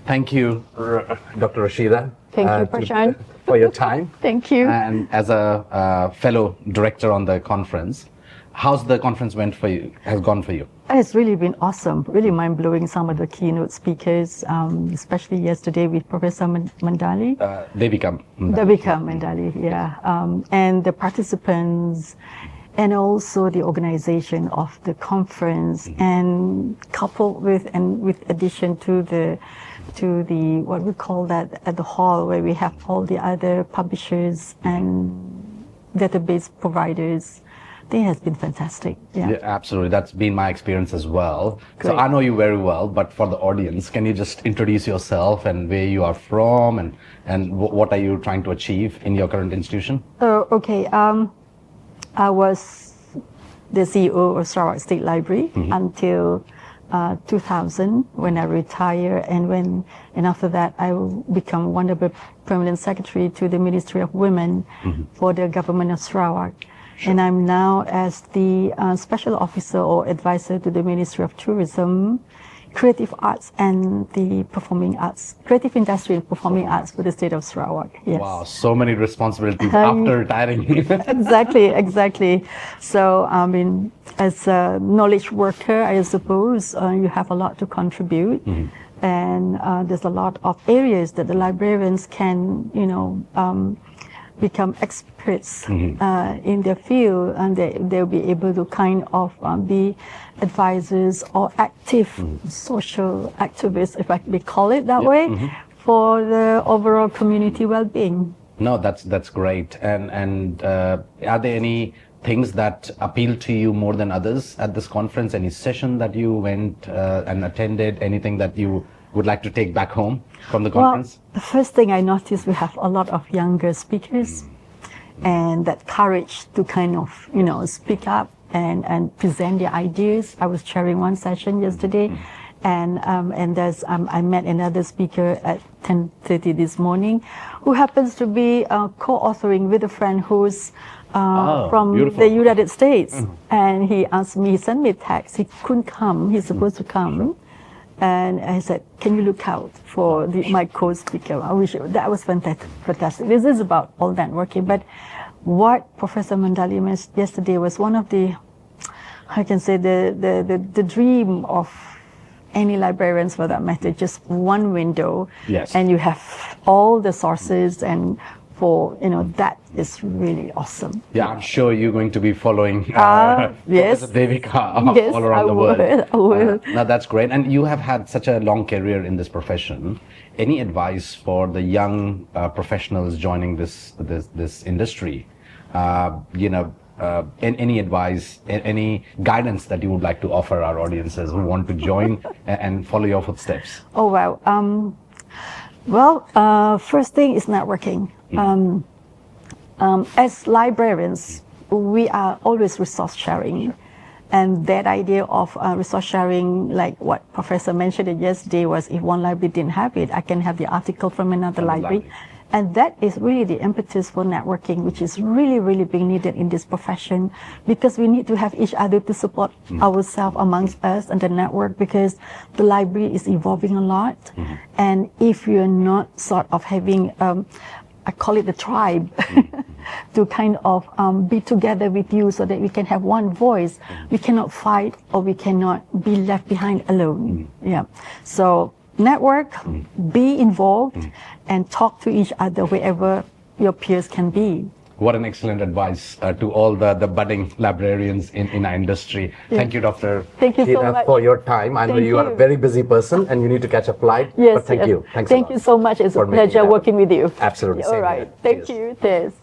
Thank you, Dr. Rashidah. Thank you, Prashant. For your time. Thank you. And as a fellow director on the conference, how's the conference has gone for you? It's really been awesome, really mind-blowing. Some of the keynote speakers, especially yesterday with Professor Mandali. Devika Mandali, yeah. And the participants, and also the organization of the conference, and coupled with addition to the what we call that at the hall, where we have all the other publishers and database providers. I think it has been fantastic. Yeah, absolutely. That's been my experience as well. Great. So I know you very well, but for the audience, can you just introduce yourself and where you are from, and what are you trying to achieve in your current institution? Okay. I was the CEO of Sarawak State Library until 2000, when I retired, and after that I become one of the permanent secretary to the Ministry of Women for the government of Sarawak. Sure. And I'm now as the special officer or advisor to the Ministry of Tourism, Creative Arts and the Performing Arts, Creative Industry and Performing Arts for the state of Sarawak. Yes. Wow, so many responsibilities after retiring. Exactly. So, I mean, as a knowledge worker, I suppose you have a lot to contribute. And there's a lot of areas that the librarians can, become experts in their field, and they'll be able to kind of be advisors or active social activists, if I may call it that way, for the overall community well-being. No, that's great. And are there any things that appeal to you more than others at this conference? Any session that you went and attended? Anything that you would like to take back home from the conference? Well, the first thing I noticed, we have a lot of younger speakers, and that courage to kind of, speak up and present their ideas. I was chairing one session yesterday, and I met another speaker at 10:30 this morning, who happens to be co-authoring with a friend who's from beautiful. the United States. And he asked me, he sent me a text, he couldn't come, he's supposed to come. And I said, can you look out for my co-speaker? I wish that was fantastic. This is about all networking. But what Professor Mandali mentioned yesterday was one of the, I can say, the dream of any librarians for that matter, just one window. Yes. And you have all the sources, and that is really awesome. Yeah, I'm sure you're going to be following yes. Devika all around the world. I will. Now that's great. And you have had such a long career in this profession. Any advice for the young professionals joining this industry? Any advice, any guidance that you would like to offer our audiences who want to join and follow your footsteps? Oh, wow. First thing is networking. As librarians, we are always resource sharing. And that idea of resource sharing, like what Professor mentioned yesterday, was if one library didn't have it, I can have the article from another library. And that is really the impetus for networking, which is really, really being needed in this profession, because we need to have each other to support ourselves amongst us and the network, because the library is evolving a lot. And if you're not sort of having, I call it the tribe, to kind of be together with you so that we can have one voice, we cannot fight or we cannot be left behind alone. Yeah. So network, be involved, and talk to each other wherever your peers can be. What an excellent advice to all the budding librarians in our industry. Yeah. Thank you, Dr. Thank you so much for your time. I know you are a very busy person and you need to catch a flight. Yes, but thank you. Thank you so much. It's a pleasure working with you. Absolutely. All right. Thank you. Cheers.